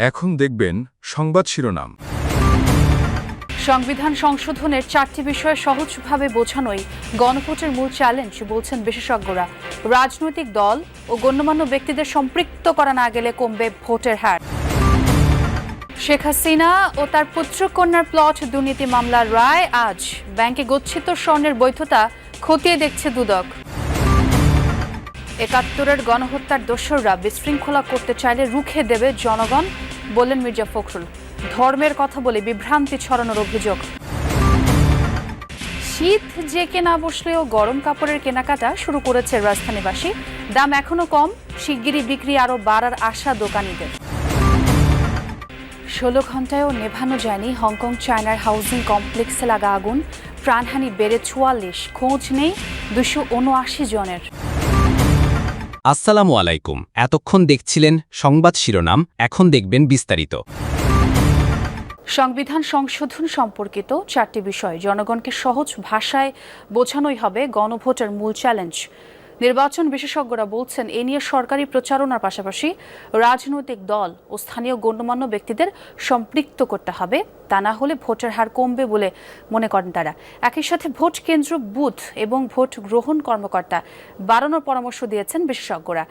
এখন দেখবেন সংবাদ শিরোনাম। সংবিধান সংশোধনের 4টি বিষয়ে সহজভাবে বোঝানোই গণভোটের মূল চ্যালেঞ্জ বলছেন বিশেষজ্ঞরা। রাজনৈতিক দল ও গণ্যমান্য ব্যক্তিদের সম্পৃক্ত করা না গেলে কমবে ভোটের হার। শেখ হাসিনা ও তার পুত্রকন্যার প্লট দুর্নীতি মামলার রায় আজ। ব্যাংকে গচ্ছিত স্বর্ণের বৈধতা খতিয়ে দেখছে দুদক। ৭১-এর গণহত্যার দোসররা বিশৃঙ্খলা করতে চাইলে রুখে দেবে জনগণ, বললেন মির্জা ফখরুল। ধর্মের কথা বলে বিভ্রান্তি ছড়ানোর অভিযোগ। শীত জেকে না বসলেও গরম কাপড়ের কেনাকাটা শুরু করেছে রাজধানীবাসী। দাম এখনো কম, শিগগিরই বিক্রি আরও বাড়ার আশা দোকানিদের। ১৬ ঘন্টায়ও নেভানো যায়নি হংকং চায়নার হাউজিং কমপ্লেক্সে লাগা আগুন। প্রাণহানি বেড়ে ৪৪, খোঁজ নেই ২৭৯ জনের। আসসালামু আলাইকুম। এতক্ষণ দেখছিলেন সংবাদ শিরোনাম, এখন দেখবেন বিস্তারিত। সংবিধান সংশোধন সম্পর্কিত 4টি বিষয় জনগণকে সহজ ভাষায় বোঝানোই হবে গণভোটের মূল চ্যালেঞ্জ। নির্বাচন বিশেষজ্ঞরা বলছেন, এ নিয়ে সরকারি প্রচারণার পাশাপাশি রাজনৈতিক দল ও স্থানীয় গণ্যমান্য ব্যক্তিদের সম্পৃক্ত করতে হবে। তা না হলে ভোটের হার কমবে বলে মনে করেন তারা। একই সাথে ভোট কেন্দ্র, বুথ এবং ভোট গ্রহণ কর্মকর্তা বাড়ানোর পরামর্শ দিয়েছেন বিশেষজ্ঞরা।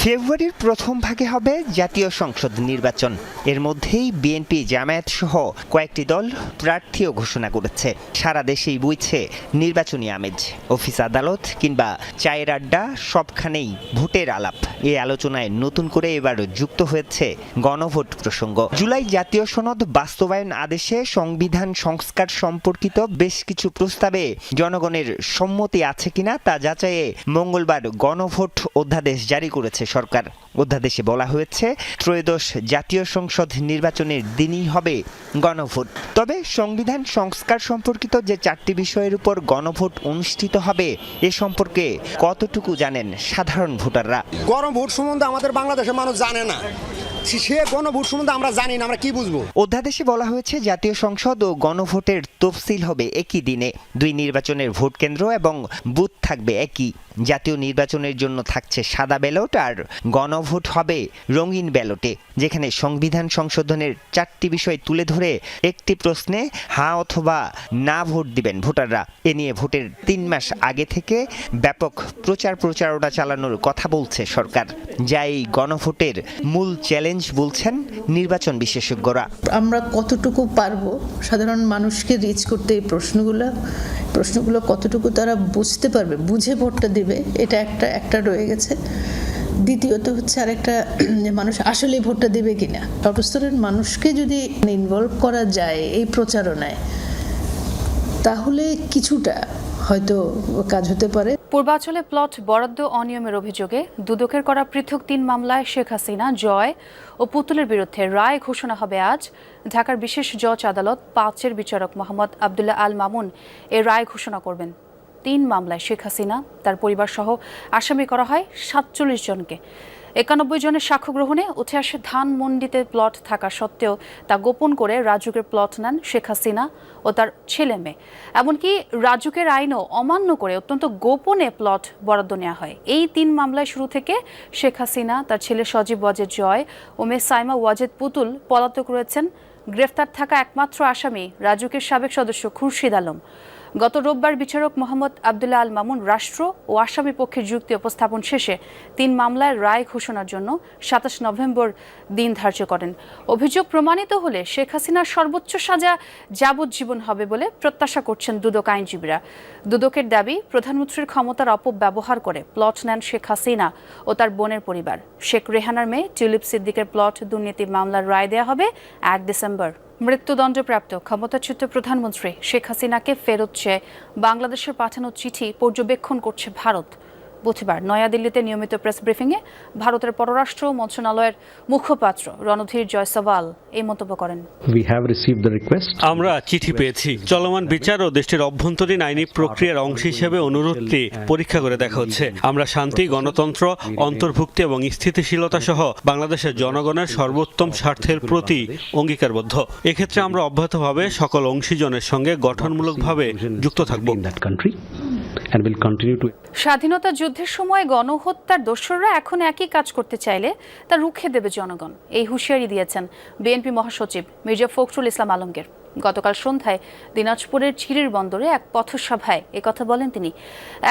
ফেব্রুয়ারির প্রথম ভাগে হবে জাতীয় সংসদ নির্বাচন। এর মধ্যেই বিএনপি, জামায়াত সহ কয়েকটি দল প্রার্থীও ঘোষণা করেছে। সারা দেশেই বইছে নির্বাচনী আমেজ। অফিস, আদালত কিংবা চায়ের আড্ডা, সবখানেই ভোটের আলাপ। এই আলোচনায় নতুন করে এবার যুক্ত হয়েছে গণভোট প্রসঙ্গ। জুলাই জাতীয় সনদ বাস্তবায়ন আদেশে সংবিধান সংস্কার সম্পর্কিত বেশ কিছু প্রস্তাবে জনগণের সম্মতি আছে কিনা তা যাচাইয়ে মঙ্গলবার গণভোট অধ্যাদেশ জারি করেছে সরকার। অধ্যাদেশে বলা হয়েছে, ত্রয়োদশ জাতীয় সংসদ নির্বাচনের দিনই হবে গণভোট। তবে সংবিধান সংস্কার সম্পর্কিত যে 4টি বিষয়ের উপর গণভোট অনুষ্ঠিত হবে এ সম্পর্কে কতটুকু জানেন সাধারণ ভোটাররা? গণভোট সম্বন্ধে আমাদের বাংলাদেশের মানুষ জানে না। সে গণভোট সম্বন্ধে আমরা জানি না, আমরা কি বুঝবো? অধ্যাদেশে বলা হয়েছে, জাতীয় সংসদ ও গণভোটের তফসিল হবে একই দিনে। 2 নির্বাচনের ভোট কেন্দ্র এবং বুথ থাকবে একই। জাতীয় নির্বাচনের জন্য থাকছে সাদা ব্যালট আর গণভোট হবে রঙিন ব্যালটে, যেখানে সংবিধান সংশোধনের 4টি বিষয় তুলে ধরে একটি প্রশ্নে হ্যাঁ অথবা না ভোট দিবেন ভোটাররা। এ নিয়ে ভোটের 3 মাস আগে থেকে ব্যাপক প্রচারণা চালানোর কথা বলছে সরকার, যা এই গণভোটের মূল চ্যালেঞ্জ বলছেন নির্বাচন বিশেষজ্ঞরা। আমরা কতটুকু পারবো সাধারণ মানুষকে রিচ করতে, এই প্রশ্নগুলো কতটুকু তারা বুঝতে পারবে, বুঝে ভোটটা দিবে, এটা একটা রয়ে গেছে। দ্বিতীয়ত হচ্ছে আরেকটা, মানুষ আসলে ভোটটা দিবে কিনা। সর্বস্তরের মানুষকে যদি ইনভলভ করা যায় এই প্রচারণায়, তাহলে কিছুটা হয়তো কাজ হতে পারে। পূর্বাঞ্চলে প্লট বরাদ্দ অনিয়মের অভিযোগে দুদকের করা পৃথক 3 মামলায় শেখ হাসিনা, জয় ও পুতুলের বিরুদ্ধে রায় ঘোষণা হবে আজ। ঢাকার বিশেষ জজ আদালত 5-এর বিচারক মোহাম্মদ আবদুল্লাহ আল মামুন এ রায় ঘোষণা করবেন। 3 মামলায় শেখ হাসিনা, তার পরিবার সহ আসামি করা হয় 47 জনকে। 91 জনের সাক্ষ্য গ্রহণে উঠে আসে ধানমন্ডিতে প্লট থাকা সত্ত্বেও তা গোপন করে রাজুকের প্লট নেন শেখ হাসিনা ও তার ছেলে মেয়ে। এমনকি রাজুকের আইনও অমান্য করে অত্যন্ত গোপনে প্লট বরাদ্দ নেওয়া হয়। এই 3 মামলায় শুরু থেকে শেখ হাসিনা, তার ছেলে সজীব ওয়াজেদ জয় ও মেয়ে সাইমা ওয়াজেদ পুতুল পলাতক রয়েছেন। গ্রেফতার থাকা একমাত্র আসামি রাজুকের সাবেক সদস্য খুরশিদ আলম। গত রোববার বিচারক মোহাম্মদ আবদুল্লাহ আল মামুন রাষ্ট্র ও আসামি পক্ষের যুক্তি উপস্থাপন শেষে 3 মামলায় রায় ঘোষণার জন্য 27 নভেম্বর দিন ধার্য করেন। অভিযোগ প্রমাণিত হলে শেখ হাসিনার সর্বোচ্চ সাজা যাবজ্জীবন হবে বলে প্রত্যাশা করছেন দুদক আইনজীবীরা। দুদকের দাবি, প্রধানমন্ত্রীর ক্ষমতার অপব্যবহার করে প্লট নেন শেখ হাসিনা ও তার বোনের পরিবার। শেখ রেহানার মেয়ে টিউলিপ সিদ্দিকের প্লট দুর্নীতি মামলার রায় দেওয়া হবে 1 ডিসেম্বর। মৃত্যুদণ্ডপ্রাপ্ত ক্ষমতাচ্যুত প্রধানমন্ত্রী শেখ হাসিনাকে ফেরত চেয়ে বাংলাদেশের পাঠানো চিঠি পর্যবেক্ষণ করছে ভারত। বুধবার নয়াদিল্লিতে নিয়মিত প্রেস ব্রিফিংয়ে ভারতের পররাষ্ট্র মন্ত্রণালয়ের মুখপাত্র রণধীর জয়সওয়াল এই মন্তব্য করেন। আমরা চিঠি পেয়েছি। চলমান বিচার ও দেশটির অভ্যন্তরীণ আইনি প্রক্রিয়ার অংশ হিসেবে অনুরোধটি পরীক্ষা করে দেখা হচ্ছে। আমরা শান্তি, গণতন্ত্র, অন্তর্ভুক্তি এবং স্থিতিশীলতা সহ বাংলাদেশের জনগণের সর্বোত্তম স্বার্থের প্রতি অঙ্গীকারবদ্ধ। এক্ষেত্রে আমরা অব্যাহতভাবে সকল অংশীজনের সঙ্গে গঠনমূলকভাবে যুক্ত থাকব। and will continue to. স্বাধীনতা যুদ্ধের সময় গণহত্যার দোসররা এখন একই কাজ করতে চাইলে তা রুখে দেবে জনগণ, এই হুঁশিয়ারি দিয়েছেন বিএনপি মহাসচিব মির্জা ফখরুল ইসলাম আলমগীর। গতকাল সন্ধ্যায় দিনাজপুরের ছিরির বন্দরে এক পথসভায় একথা বলেন তিনি।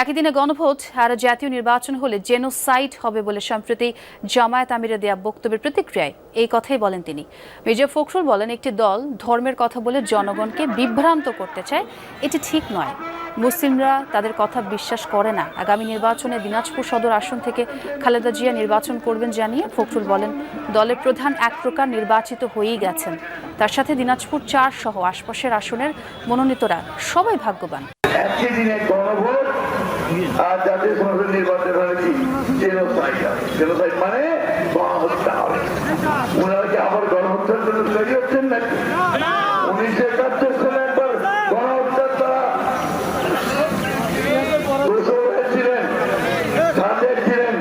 একই দিনে গণভোট আর জাতীয় নির্বাচন হলে জেনোসাইড হবে বলে সম্প্রতি জামায়াত আমিরে দেয়া বক্তব্যের প্রতিক্রিয়ায় এই কথাই বলেন তিনি। মির্জা ফখরুল বলেন, একটি দল ধর্মের কথা বলে জনগণকে বিভ্রান্ত করতে চায়, এটি ঠিক নয়। মুসলিমরা তাদের কথা বিশ্বাস করে না। আগামী নির্বাচনে দিনাজপুর সদর আসন থেকে খালেদা জিয়া নির্বাচন করবেন জানিয়ে ফখরুল বলেন, দলের প্রধান এক প্রকার নির্বাচিত হয়েই গেছেন। তার সাথে দিনাজপুর 4 সহ আশপাশের আসনের মনোনীতরা সবাই ভাগ্যবান। একই দিনে গণভোট আর জাতীয় সংসদ নির্বাচন হয়েছে জেনোসাইড মানে গণহত্যা হবে। ওনারা কি আবার গণহত্যার জন্য তৈরি হচ্ছেন নাকি? 1971 সালে একবার গণহত্যার দ্বারা হয়েছিলেন, সাজেক ছিলেন।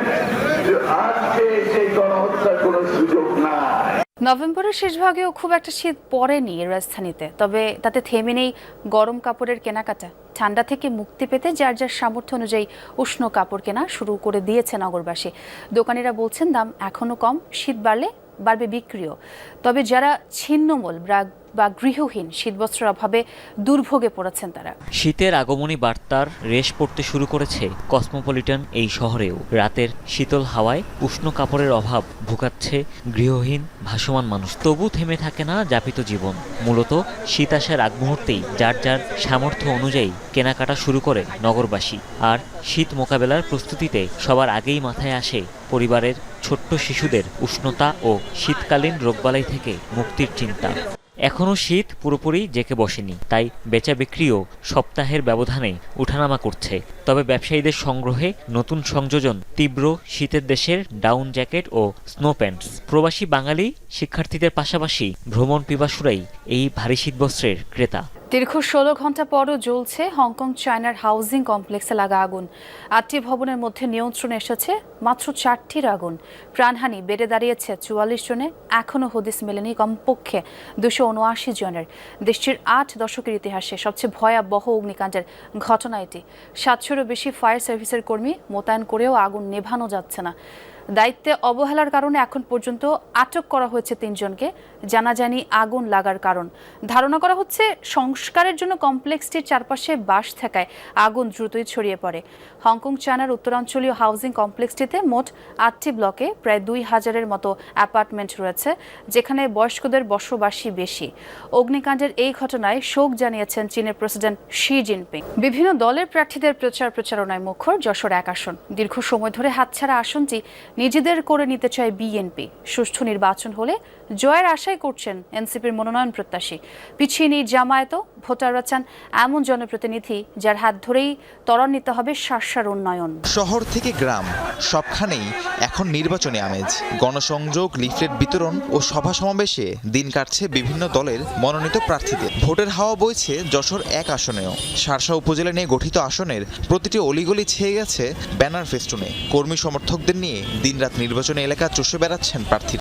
আজকে সেই গণহত্যার কোনো সুযোগ নাই। নভেম্বরের শেষ ভাগেও খুব একটা শীত পড়েনি রাজধানীতে, তবে তাতে থেমে নেই গরম কাপড়ের কেনাকাটা। ঠান্ডা থেকে মুক্তি পেতে যার যার সামর্থ্য অনুযায়ী উষ্ণ কাপড় কেনা শুরু করে দিয়েছে নগরবাসী। দোকানিরা বলছেন, দাম এখনো কম, শীত বাড়লে বাড়বে বিক্রিও। তবে যারা ছিন্নমূল বা গৃহহীন, শীতবস্ত্রের অভাবে দুর্ভোগে পড়েছেন তারা। শীতের আগমনী বার্তার রেশ পড়তে শুরু করেছে কসমোপলিটন এই শহরেও। রাতের শীতল হাওয়ায় উষ্ণ কাপড়ের অভাব ভোগাচ্ছে গৃহহীন ভাসমান মানুষ। তবু থেমে থাকে না যাপিত জীবন। মূলত শীত আসার আগ মুহূর্তেই যার যার সামর্থ্য অনুযায়ী কেনাকাটা শুরু করে নগরবাসী। আর শীত মোকাবেলার প্রস্তুতিতে সবার আগেই মাথায় আসে পরিবারের ছোট্ট শিশুদের উষ্ণতা ও শীতকালীন রোগবালাই থেকে মুক্তির চিন্তা। এখনও শীত পুরোপুরি জেঁকে বসেনি, তাই বেচা বিক্রিও সপ্তাহের ব্যবধানে উঠানামা করছে। তবে ব্যবসায়ীদের সংগ্রহে নতুন সংযোজন তীব্র শীতের দেশের ডাউন জ্যাকেট ও স্নো প্যান্টস। প্রবাসী বাঙালি শিক্ষার্থীদের পাশাপাশি ভ্রমণ পিপাসুরাই এই ভারী শীতবস্ত্রের ক্রেতা। দীর্ঘ 16 ঘন্টা পরও জ্বলছে হংকং চায়নার হাউজিং কমপ্লেক্সে লাগা আগুন। 8টি ভবনের মধ্যে নিয়ন্ত্রণে এসেছে মাত্র 4টির আগুন। প্রাণহানি বেড়ে দাঁড়িয়েছে 44 জনে। এখনও হদিস মেলেনি কমপক্ষে 279 জনের। দেশটির 8 দশকের ইতিহাসে সবচেয়ে ভয়াবহ অগ্নিকাণ্ডের ঘটনা এটি। 700-এরও বেশি ফায়ার সার্ভিসের কর্মী মোতায়েন করেও আগুন নেভানো যাচ্ছে না। দায়িত্বে অবহেলার কারণে এখন পর্যন্ত আটক করা হয়েছে 3 জনকে। জানা যায়নি আগুন লাগার কারণ। ধারণা করা হচ্ছে সংস্কারের জন্য কমপ্লেক্সটির চারপাশে বাঁশ থাকায় আগুন দ্রুতই ছড়িয়ে পড়ে। হংকং চায়নার উত্তরাঞ্চলীয় হাউজিং কমপ্লেক্সটিতে মোট 8টি ব্লকে প্রায় 2000-এর মতো অ্যাপার্টমেন্ট রয়েছে, যেখানে বয়স্কদের বসবাসী বেশি। অগ্নিকাণ্ডের এই ঘটনায় শোক জানিয়েছেন চীনের প্রেসিডেন্ট শি জিনপিং। বিভিন্ন দলের প্রার্থীদের প্রচারণায় মুখর যশোর 1 আসন। দীর্ঘ সময় ধরে হাতছাড়া আসনটি নিজেদের করে নিতে চায় বিএনপি। সুষ্ঠু নির্বাচন হলে জয়ের আশাই করছেন এনসিপির মনোনয়ন প্রত্যাশী। পিছিয়ে নেই জামায়াতও। ভোটাররা চান এমন জনপ্রতিনিধি যার হাত ধরেই ত্বরান্বিত হবে শাসার উন্নয়ন। শহর থেকে গ্রাম সবখানেই এখন নির্বাচনী আমেজ। গণসংযোগ, লিফলেট বিতরণ ও সভা সমাবেশে দিন কাটছে বিভিন্ন দলের মনোনীত প্রার্থীদের। ভোটের হাওয়া বইছে যশোর 1 আসনেও। শার্শা উপজেলা নিয়ে গঠিত আসনের প্রতিটি অলিগলি ছেয়ে গেছে ব্যানার ফেস্টুনে। কর্মী সমর্থকদের নিয়ে দিনরাত নির্বাচনী এলাকা চষে বেড়াচ্ছেন প্রার্থীরা।